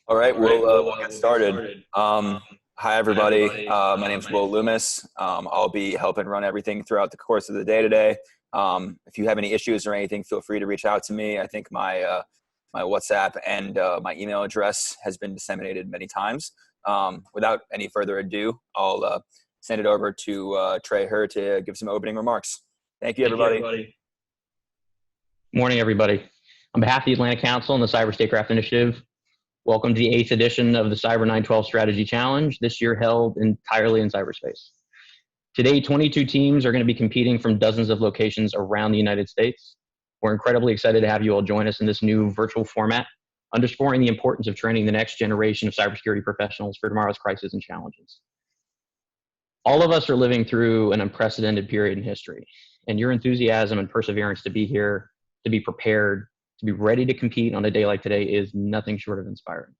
All right, All right, we'll get we'll get started. started. Hi, Hi, everybody. everybody. My name's My Will name's Loomis. I'll be helping run everything throughout the course of the day today. If you have any issues or anything, feel free to reach out to me. I think my WhatsApp and my email address has been disseminated many times. Without any further ado, I'll send it over to Trey, Herr to give some opening remarks. Thank you, Thank you, everybody. everybody. Morning, everybody. On behalf of the Atlanta Council and the Statecraft Initiative, welcome to the 8th edition of the Cyber 912 Strategy Challenge, this year held entirely in cyberspace. Today, 22 teams are going to be competing from dozens of locations around the United States. We're incredibly excited to have you all join us in this new virtual format, underscoring the importance of training the next generation of cybersecurity professionals for tomorrow's crises and challenges. All of us are living through an unprecedented period in history, and your enthusiasm and perseverance to be here, to be prepared, to be ready to compete on a day like today is nothing short of inspiring.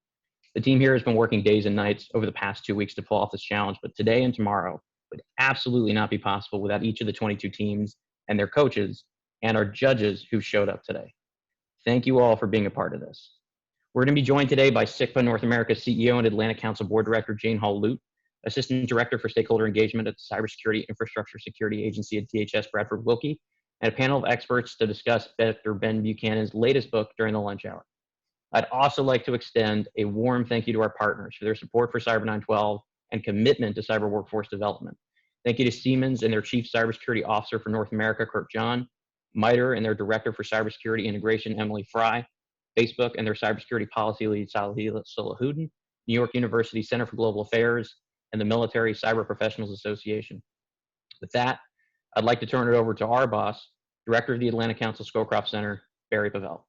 The team here has been working days and nights over the past 2 weeks to pull off this challenge, but today and tomorrow would absolutely not be possible without each of the 22 teams and their coaches and our judges who showed up today. Thank you all for being a part of this. We're going to be joined today by SICPA North America CEO and Atlanta Council Board Director Holl Lute, Assistant Director for Stakeholder Engagement at the Cybersecurity Infrastructure Security Agency at DHS Bradford Wilkie, and a panel of experts to discuss Dr. Ben Buchanan's latest book during the lunch hour. I'd also like to extend a warm thank you to our partners for their support for Cyber 912 and commitment to cyber workforce development. Thank you to Siemens and their Chief Cybersecurity Officer for North America, Kirk John, MITRE and their Director for Cybersecurity Integration, Emily Fry, Facebook and their Cybersecurity Policy Lead, Salahila Solahudin, New York University Center for Global Affairs, and the Military Cyber Professionals Association. With that, I'd like to turn it over to our boss, Director of the Atlanta Council Scowcroft Center, Barry Pavel.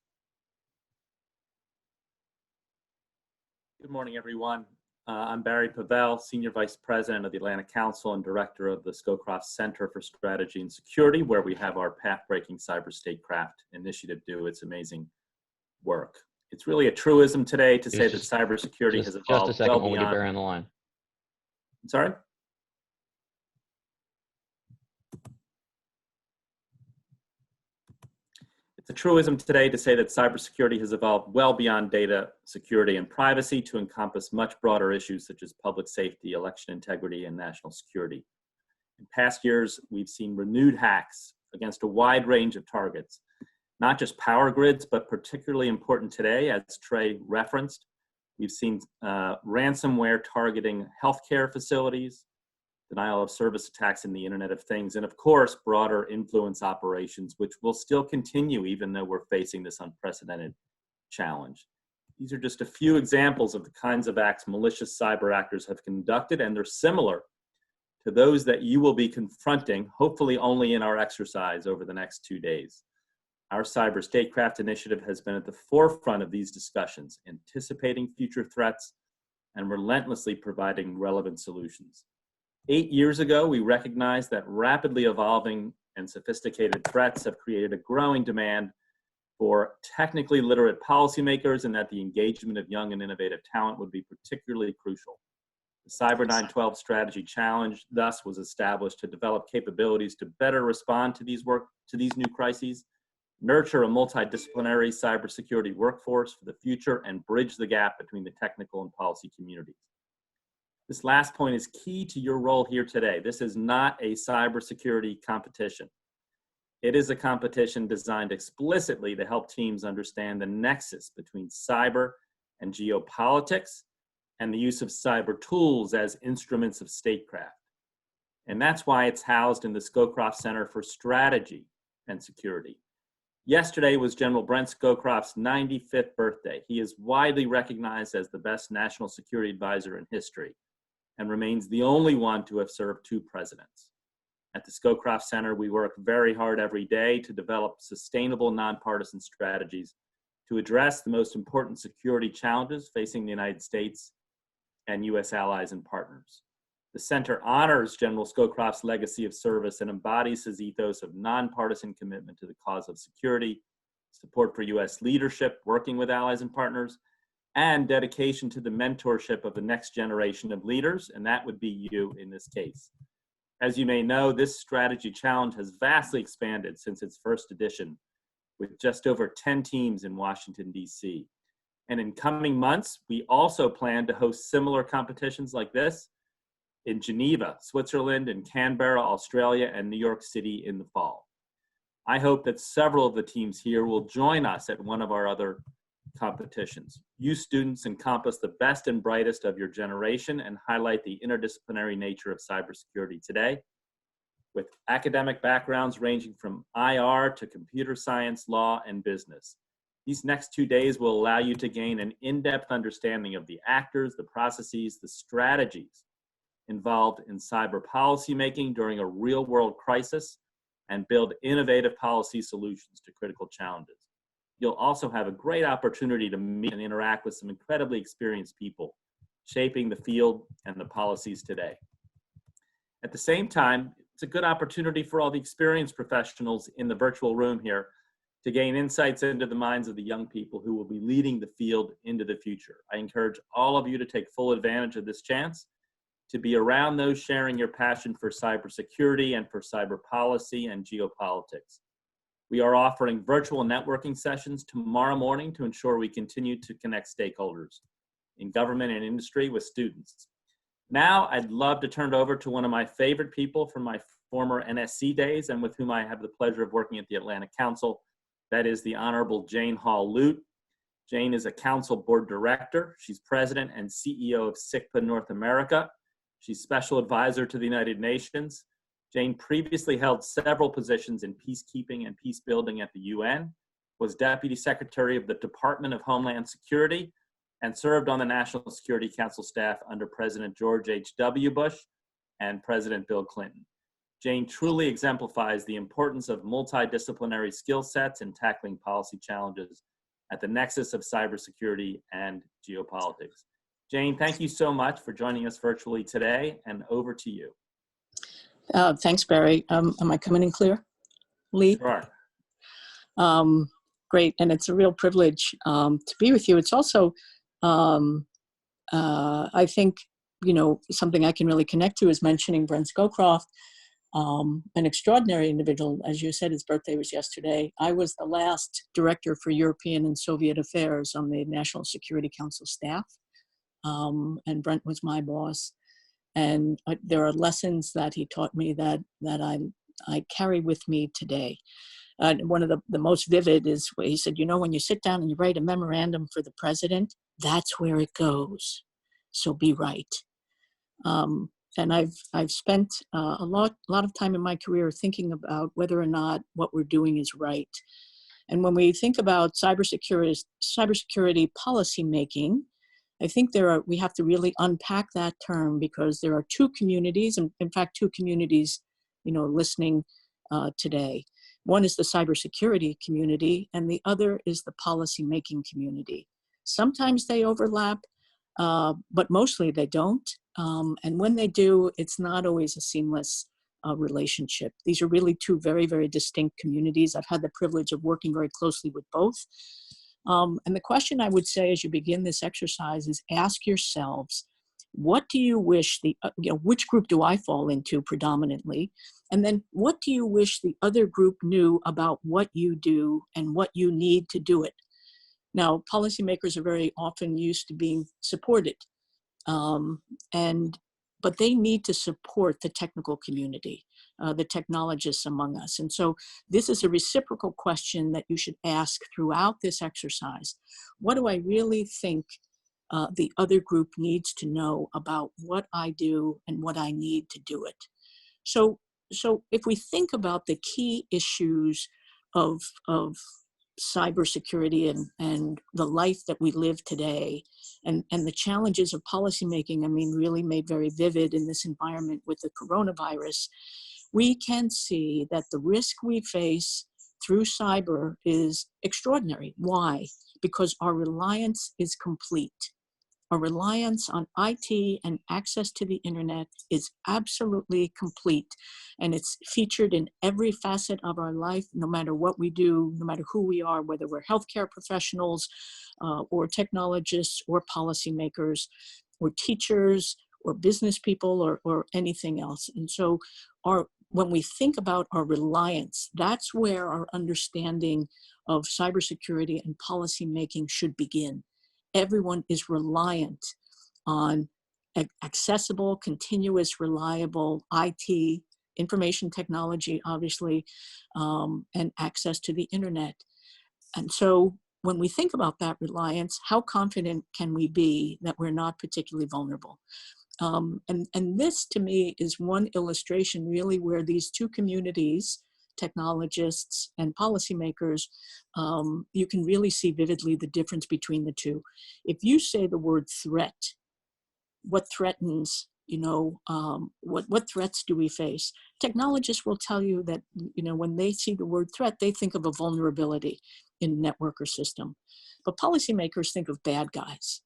Good morning, everyone. I'm Barry Pavel, Senior Vice President of the Atlanta Council and Director of the Scowcroft Center for Strategy and Security, where we have our path-breaking cyber statecraft initiative do its amazing work. It's really a truism today to say that cybersecurity has evolved just a second well when we get beyond. Barry on the line. I'm sorry? It's a truism today to say that cybersecurity has evolved well beyond data security and privacy to encompass much broader issues such as public safety, election integrity, and national security. In past years, we've seen renewed hacks against a wide range of targets, not just power grids, but particularly important today, as Trey referenced. We've seen ransomware targeting healthcare facilities, denial of service attacks in the Internet of Things, and of course, broader influence operations, which will still continue even though we're facing this unprecedented challenge. These are just a few examples of the kinds of acts malicious cyber actors have conducted, and they're similar to those that you will be confronting, hopefully only in our exercise over the next 2 days. Our Cyber Statecraft initiative has been at the forefront of these discussions, anticipating future threats and relentlessly providing relevant solutions. 8 years ago, we recognized that rapidly evolving and sophisticated threats have created a growing demand for technically literate policymakers and that the engagement of young and innovative talent would be particularly crucial. The Cyber 912 Strategy Challenge thus was established to develop capabilities to better respond to these new crises, nurture a multidisciplinary cybersecurity workforce for the future, and bridge the gap between the technical and policy communities. This last point is key to your role here today. This is not a cybersecurity competition. It is a competition designed explicitly to help teams understand the nexus between cyber and geopolitics and the use of cyber tools as instruments of statecraft. And that's why it's housed in the Scowcroft Center for Strategy and Security. Yesterday was General Brent Scowcroft's 95th birthday. He is widely recognized as the best national security advisor in history and remains the only one to have served 2 presidents. At the Scowcroft Center, we work very hard every day to develop sustainable nonpartisan strategies to address the most important security challenges facing the United States and U.S. allies and partners. The center honors General Scowcroft's legacy of service and embodies his ethos of nonpartisan commitment to the cause of security, support for U.S. leadership working with allies and partners, and dedication to the mentorship of the next generation of leaders, and that would be you in this case. As you may know, this strategy challenge has vastly expanded since its first edition, with just over 10 teams in Washington, D.C. And in coming months, we also plan to host similar competitions like this in Geneva, Switzerland, in Canberra, Australia, and New York City in the fall. I hope that several of the teams here will join us at one of our other competitions. You students encompass the best and brightest of your generation and highlight the interdisciplinary nature of cybersecurity today, with academic backgrounds ranging from IR to computer science, law, and business. These next 2 days will allow you to gain an in-depth understanding of the actors, the processes, the strategies involved in cyber policymaking during a real-world crisis and build innovative policy solutions to critical challenges. You'll also have a great opportunity to meet and interact with some incredibly experienced people shaping the field and the policies today. At the same time, it's a good opportunity for all the experienced professionals in the virtual room here to gain insights into the minds of the young people who will be leading the field into the future. I encourage all of you to take full advantage of this chance to be around those sharing your passion for cybersecurity and for cyber policy and geopolitics. We are offering virtual networking sessions tomorrow morning to ensure we continue to connect stakeholders in government and industry with students. Now, I'd love to turn it over to one of my favorite people from my former NSC days and with whom I have the pleasure of working at the Atlantic Council. That is the Honorable Jane Holl Lute. Jane is a council board director. She's president and CEO of SICPA North America. She's special advisor to the United Nations. Jane previously held several positions in peacekeeping and peace building at the UN, was deputy secretary of the Department of Homeland Security, and served on the National Security Council staff under President George H.W. Bush and President Bill Clinton. Jane truly exemplifies the importance of multidisciplinary skill sets in tackling policy challenges at the nexus of cybersecurity and geopolitics. Jane, thank you so much for joining us virtually today, and over to you. Thanks, Barry. Am I coming in clear? Lee? Sure. Great, and it's a real privilege to be with you. It's also, I think, something I can really connect to is mentioning Brent Scowcroft, an extraordinary individual. As you said, his birthday was yesterday. I was the last director for European and Soviet affairs on the National Security Council staff, and Brent was my boss. And there are lessons that he taught me that I carry with me today. One of the most vivid is where he said, when you sit down and you write a memorandum for the president, that's where it goes. So be right. And I've spent a lot of time in my career thinking about whether or not what we're doing is right. And when we think about cybersecurity policy making, I think we have to really unpack that term, because there are two communities, and in fact, two communities, listening today. One is the cybersecurity community, and the other is the policy-making community. Sometimes they overlap, but mostly they don't. And when they do, it's not always a seamless relationship. These are really two very, very distinct communities. I've had the privilege of working very closely with both. And the question I would say as you begin this exercise is ask yourselves, what do you wish which group do I fall into predominantly? And then what do you wish the other group knew about what you do and what you need to do it? Now, policymakers are very often used to being supported, but they need to support the technical community, the technologists among us. And so this is a reciprocal question that you should ask throughout this exercise. What do I really think the other group needs to know about what I do and what I need to do it? So if we think about the key issues of cybersecurity and the life that we live today, and the challenges of policymaking, really made very vivid in this environment with the coronavirus, we can see that the risk we face through cyber is extraordinary. Why? Because our reliance is complete. Our reliance on IT and access to the internet is absolutely complete. And it's featured in every facet of our life, no matter what we do, no matter who we are, whether we're healthcare professionals or technologists or policymakers or teachers or business people or anything else. And so when we think about our reliance, that's where our understanding of cybersecurity and policymaking should begin. everyone is reliant on accessible, continuous, reliable IT, information technology, obviously, and access to the internet. And so when we think about that reliance, how confident can we be that we're not particularly vulnerable? And this, to me, is one illustration really where these two communities, technologists and policymakers, you can really see vividly the difference between the two. If you say the word threat, what threatens, what threats do we face? Technologists will tell you that, when they see the word threat, they think of a vulnerability in a network or system. But policymakers think of bad guys.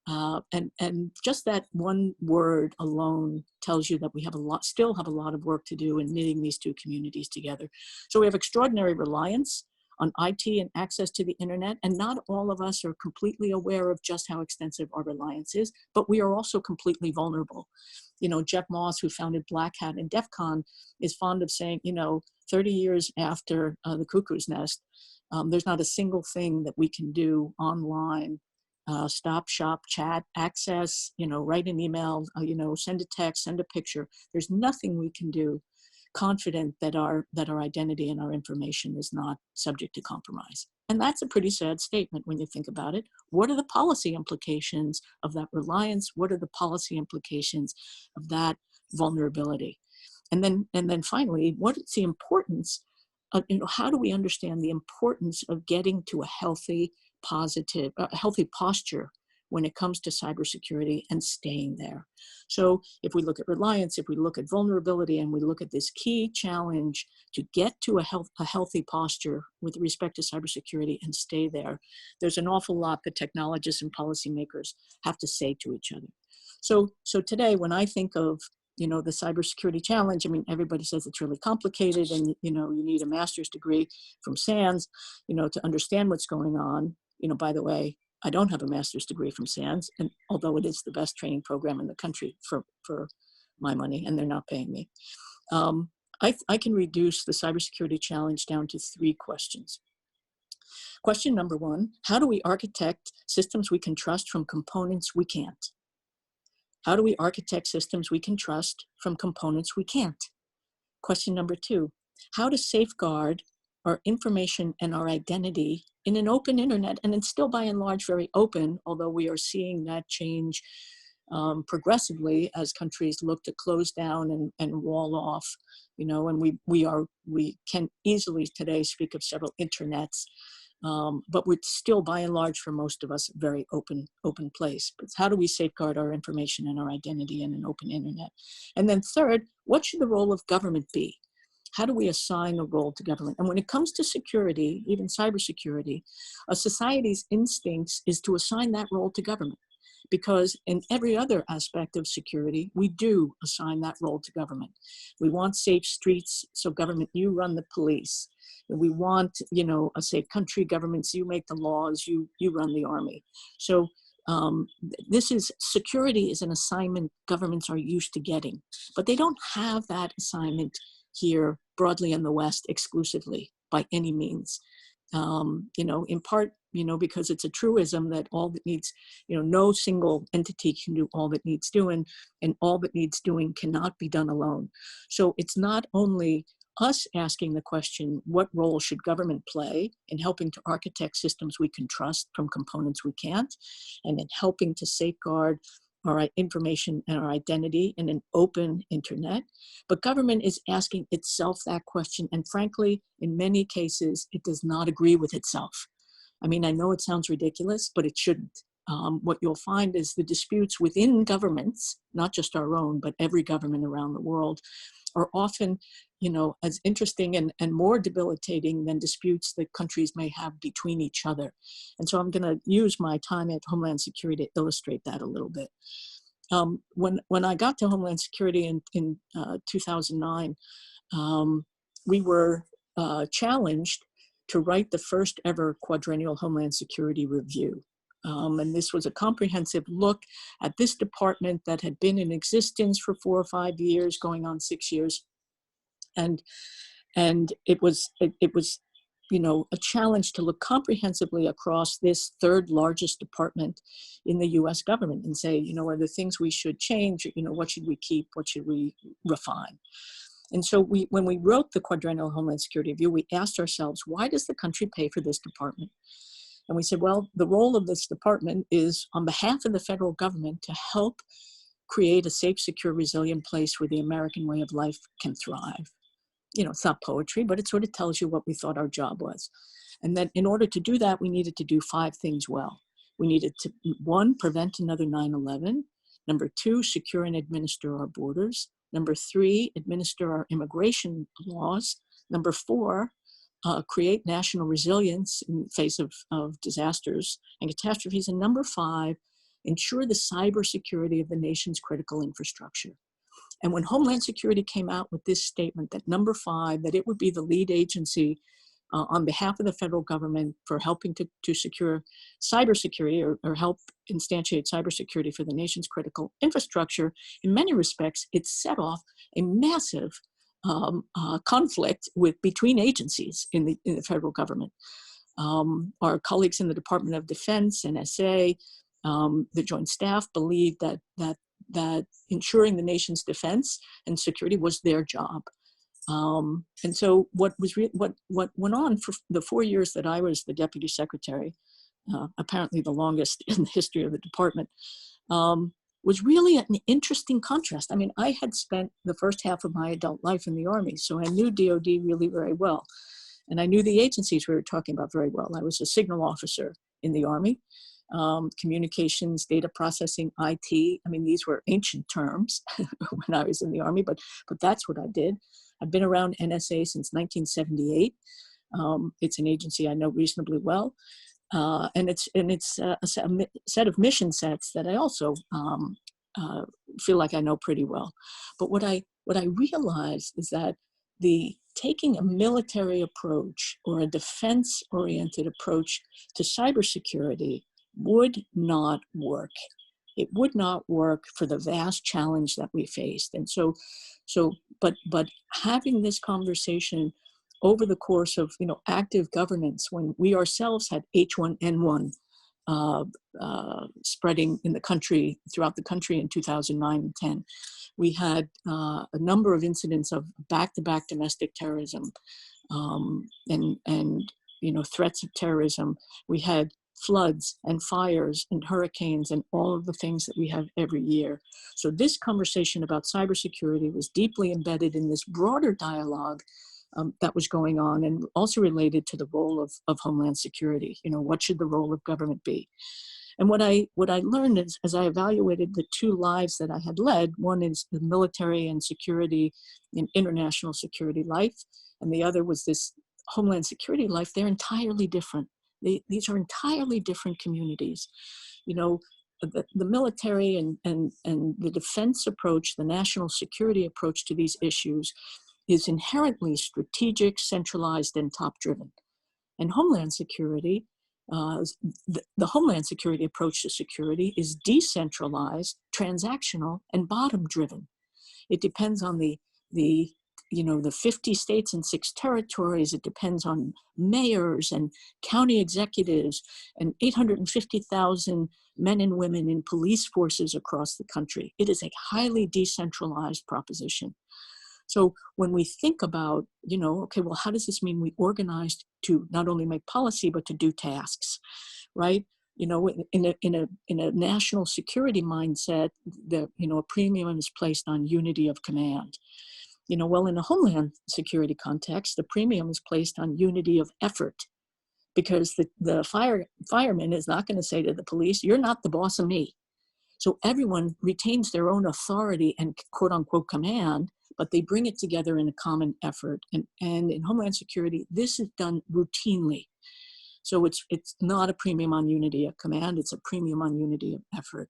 And just that one word alone tells you that we still have a lot of work to do in knitting these two communities together. So we have extraordinary reliance on IT and access to the internet, and not all of us are completely aware of just how extensive our reliance is, but we are also completely vulnerable. Jeff Moss, who founded Black Hat and DEF CON, is fond of saying, 30 years after the cuckoo's nest, there's not a single thing that we can do online, stop, shop, chat, access, write an email, send a text, send a picture. There's nothing we can do confident that our identity and our information is not subject to compromise. And that's a pretty sad statement when you think about it. What are the policy implications of that reliance? What are the policy implications of that vulnerability? And then finally, what is the importance of, how do we understand the importance of getting to a healthy posture when it comes to cybersecurity and staying there? So if we look at reliance, if we look at vulnerability, and we look at this key challenge to get to a healthy posture with respect to cybersecurity and stay there, there's an awful lot that technologists and policymakers have to say to each other. So today, when I think of the cybersecurity challenge, everybody says it's really complicated, and you need a master's degree from SANS, to understand what's going on. By the way, I don't have a master's degree from SANS, and although it is the best training program in the country for my money, and they're not paying me. I can reduce the cybersecurity challenge down to 3 questions. Question number 1, how do we architect systems we can trust from components we can't? How do we architect systems we can trust from components we can't? Question number 2, how to safeguard our information and our identity in an open internet, and it's still by and large very open, although we are seeing that change progressively as countries look to close down and wall off, and we can easily today speak of several internets, but we're still by and large for most of us a very open place. But how do we safeguard our information and our identity in an open internet? And then third, what should the role of government be? How do we assign a role to government? And when it comes to security, even cybersecurity, a society's instincts is to assign that role to government, because in every other aspect of security, we do assign that role to government. We want safe streets, so government, you run the police. We want, a safe country, governments, you make the laws, you run the army. So security is an assignment governments are used to getting, but they don't have that assignment here broadly in the West exclusively by any means. In part, because it's a truism that all that needs, no single entity can do all that needs doing, and all that needs doing cannot be done alone. So it's not only us asking the question, what role should government play in helping to architect systems we can trust from components we can't, and in helping to safeguard our information and our identity in an open internet, but government is asking itself that question. And frankly, in many cases, it does not agree with itself. I know it sounds ridiculous, but it shouldn't. What you'll find is the disputes within governments, not just our own, but every government around the world, are often, as interesting and more debilitating than disputes that countries may have between each other. And so I'm going to use my time at Homeland Security to illustrate that a little bit. When I got to Homeland Security in 2009, we were challenged to write the first ever quadrennial Homeland Security review. And this was a comprehensive look at this department that had been in existence for 4 or 5 years, going on 6 years. And it was a challenge to look comprehensively across this third largest department in the U.S. government and say, are there things we should change? What should we keep? What should we refine? And so when we wrote the Quadrennial Homeland Security Review, we asked ourselves, why does the country pay for this department? And we said, well, the role of this department is on behalf of the federal government to help create a safe, secure, resilient place where the American way of life can thrive. It's not poetry, but it sort of tells you what we thought our job was. And that in order to do that, we needed to do 5 things well. We needed to, 1, prevent another 9/11. Number 2, secure and administer our borders. Number 3, administer our immigration laws. Number 4, create national resilience in the face of disasters and catastrophes. And number 5, ensure the cybersecurity of the nation's critical infrastructure. And when Homeland Security came out with this statement that number 5, that it would be the lead agency on behalf of the federal government for helping to secure cybersecurity or help instantiate cybersecurity for the nation's critical infrastructure, in many respects, it set off a massive conflict between agencies in the federal government. Our colleagues in the Department of Defense and SA, the Joint Staff, believed that ensuring the nation's defense and security was their job. And so what went on for the 4 years that I was the Deputy Secretary, apparently the longest in the history of the department, was really an interesting contrast. I mean, I had spent the first half of my adult life in the Army, so I knew DOD really very well. And I knew the agencies we were talking about very well. I was a signal officer in the Army, communications, data processing, IT. I mean, these were ancient terms when I was in the Army, but that's what I did. I've been around NSA since 1978. It's an agency I know reasonably well. And it's a set of mission sets that I also feel like I know pretty well. But what I realized is that taking a military approach or a defense-oriented approach to cybersecurity would not work. It would not work for the vast challenge that we faced. And but having this conversation over the course of active governance, when we ourselves had H1N1 spreading in the country, throughout the country in 2009 and 10, we had a number of incidents of back-to-back domestic terrorism and threats of terrorism. We had floods and fires and hurricanes and all of the things that we have every year. So this conversation about cybersecurity was deeply embedded in this broader dialogue that was going on, and also related to the role of Homeland Security. What should the role of government be? And what I learned is, as I evaluated the 2 lives that I had led, one is the military and security and international security life, and the other was this Homeland Security life. They're entirely different. These are entirely different communities. The military and the defense approach, the national security approach to these issues is inherently strategic, centralized, and top-driven. And Homeland Security, the Homeland Security approach to security is decentralized, transactional, and bottom-driven. It depends on the 50 states and 6 territories. It depends on mayors and county executives and 850,000 men and women in police forces across the country. It is a highly decentralized proposition. So when we think about, okay, well, how does this mean we organized to not only make policy, but to do tasks, right? In a national security mindset, a premium is placed on unity of command. Well, in a Homeland Security context, the premium is placed on unity of effort, because the fireman is not going to say to the police, "You're not the boss of me." So everyone retains their own authority and quote unquote command, but they bring it together in a common effort. And in Homeland Security, this is done routinely. So it's not a premium on unity of command, it's a premium on unity of effort.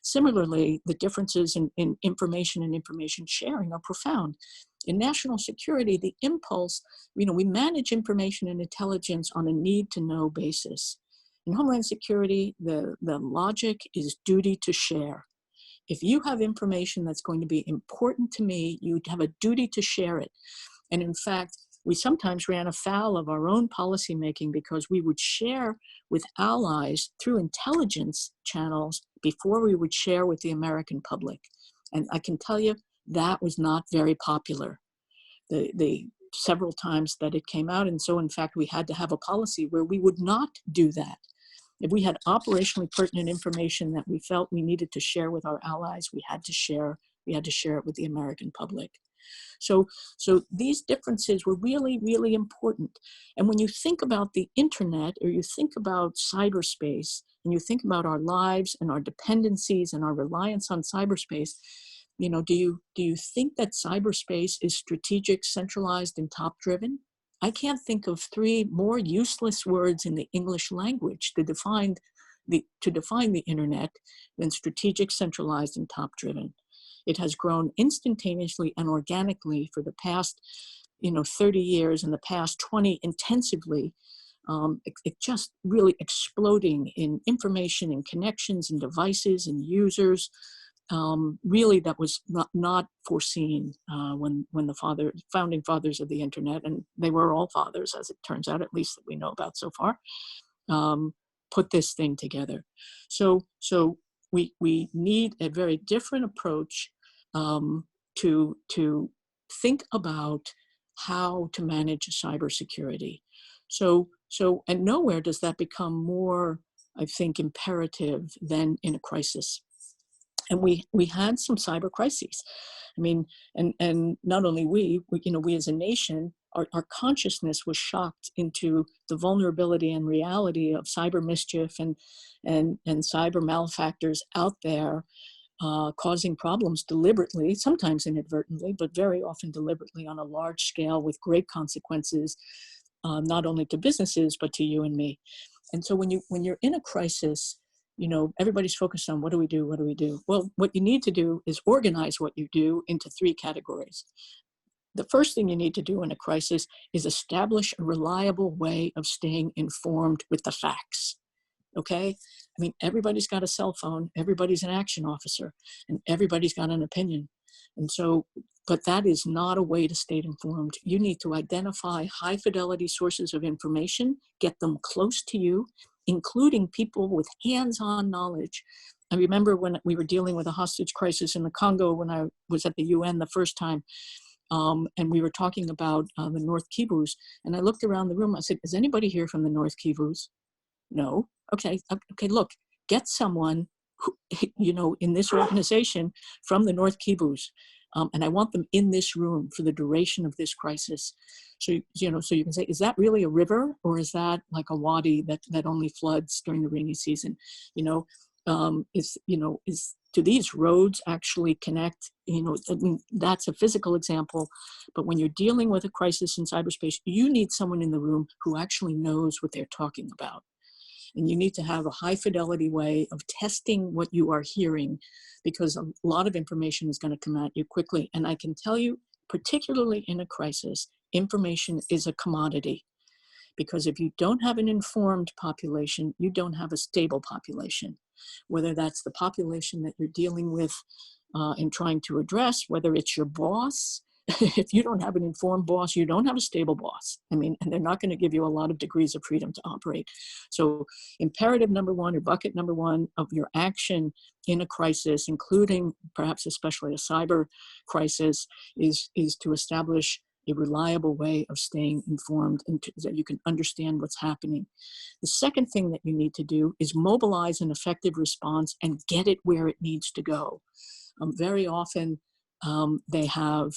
Similarly, the differences in information and information sharing are profound. In national security, the impulse, we manage information and intelligence on a need-to-know basis. In Homeland Security, the logic is duty to share. If you have information that's going to be important to me, you have a duty to share it. And in fact, we sometimes ran afoul of our own policymaking because we would share with allies through intelligence channels before we would share with the American public. And I can tell you that was not very popular, the several times that it came out. And so in fact, we had to have a policy where we would not do that. If we had operationally pertinent information that we felt we needed to share with our allies, we had to share it with the American public. So these differences were really, really important. And when you think about the internet, or you think about cyberspace, and you think about our lives and our dependencies and our reliance on cyberspace, you know, do you think that cyberspace is strategic, centralized, and top-driven? I can't think of three more useless words in the English language to define the internet than strategic, centralized, and top-driven. It has grown instantaneously and organically for the past, 30 years, and the past 20 intensively. It just really exploding in information and connections and devices and users. Really, that was not foreseen when the founding fathers of the internet, and they were all fathers, as it turns out, at least that we know about so far, put this thing together. So we need a very different approach to think about how to manage cybersecurity. So and nowhere does that become more, I think, imperative than in a crisis. And we had some cyber crises. I mean, and not only we as a nation, our consciousness was shocked into the vulnerability and reality of cyber mischief and cyber malefactors out there, causing problems deliberately, sometimes inadvertently, but very often deliberately on a large scale with great consequences, not only to businesses, but to you and me. And so when you're in a crisis, everybody's focused on what do we do? What do we do? Well, what you need to do is organize what you do into three categories. The first thing you need to do in a crisis is establish a reliable way of staying informed with the facts. Okay? I mean, everybody's got a cell phone, everybody's an action officer, and everybody's got an opinion. And so, but that is not a way to stay informed. You need to identify high fidelity sources of information, get them close to you, including people with hands-on knowledge. I remember when we were dealing with a hostage crisis in the Congo when I was at the UN the first time, and we were talking about the North Kivus, and I looked around the room, I said, is anybody here from the North Kivus? No. Okay, look, get someone who, in this organization from the North Kivus, and I want them in this room for the duration of this crisis. So you can say, is that really a river, or is that like a wadi that only floods during the rainy season? Do these roads actually connect? I mean, that's a physical example, but when you're dealing with a crisis in cyberspace, you need someone in the room who actually knows what they're talking about. And you need to have a high fidelity way of testing what you are hearing, because a lot of information is going to come at you quickly. And I can tell you, particularly in a crisis, information is a commodity. Because if you don't have an informed population, you don't have a stable population. Whether that's the population that you're dealing with and trying to address, whether it's your boss. If you don't have an informed boss, you don't have a stable boss. I mean, and they're not going to give you a lot of degrees of freedom to operate. So imperative number one, or bucket number one of your action in a crisis, including perhaps especially a cyber crisis, is to establish a reliable way of staying informed and that you can understand what's happening. The second thing that you need to do is mobilize an effective response and get it where it needs to go. Very often, they have,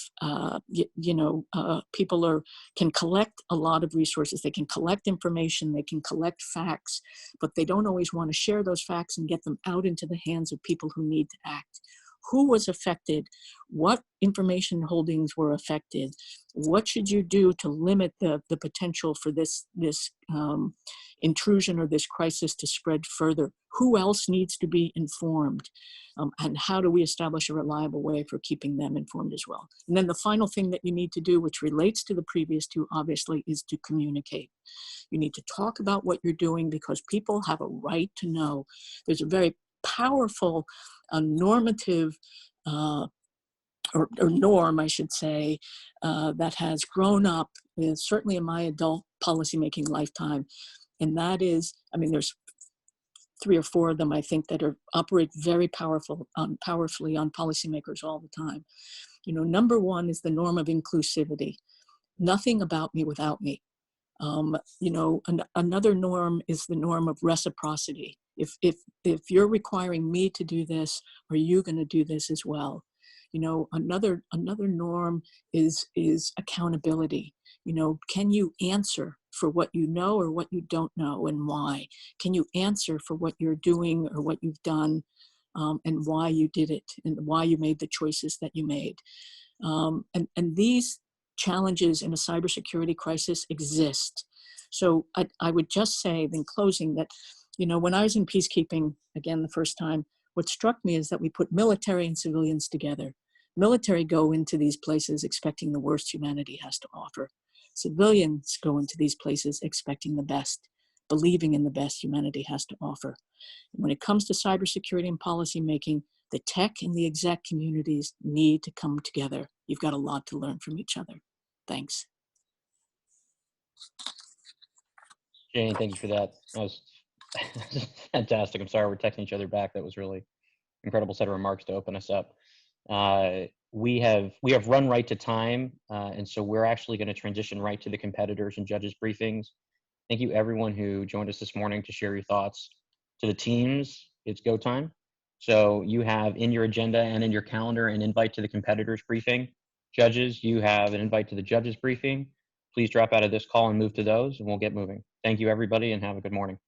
people can collect a lot of resources. They can collect information, they can collect facts, but they don't always want to share those facts and get them out into the hands of people who need to act. Who was affected? What information holdings were affected? What should you do to limit the potential for this intrusion or this crisis to spread further? Who else needs to be informed? And how do we establish a reliable way for keeping them informed as well? And then the final thing that you need to do, which relates to the previous two, obviously, is to communicate. You need to talk about what you're doing because people have a right to know. There's a very powerful normative or norm, I should say, that has grown up certainly in my adult policymaking lifetime. And that is, I mean, there's 3 or 4 of them, I think, that operate very powerfully on policymakers all the time. You know, number 1 is the norm of inclusivity. Nothing about me without me. You know, another norm is the norm of reciprocity. If you're requiring me to do this, are you going to do this as well? You know, another norm is accountability. You know, can you answer for what you know or what you don't know, and why? Can you answer for what you're doing or what you've done, and why you did it, and why you made the choices that you made? And these challenges in a cybersecurity crisis exist. So I would just say in closing that, you know, when I was in peacekeeping, again, the first time, what struck me is that we put military and civilians together. Military go into these places expecting the worst humanity has to offer. Civilians go into these places expecting the best, believing in the best humanity has to offer. And when it comes to cybersecurity and policy making, the tech and the exec communities need to come together. You've got a lot to learn from each other. Thanks. Jane, thank you for that. That was fantastic. I'm sorry we're texting each other back. That was really incredible set of remarks to open us up. We have run right to time, and so we're actually going to transition right to the competitors and judges briefings. Thank you everyone who joined us this morning to share your thoughts. To the teams, it's go time. So you have in your agenda and in your calendar an invite to the competitors briefing. Judges, you have an invite to the judges briefing. Please drop out of this call and move to those, and we'll get moving. Thank you everybody, and have a good morning.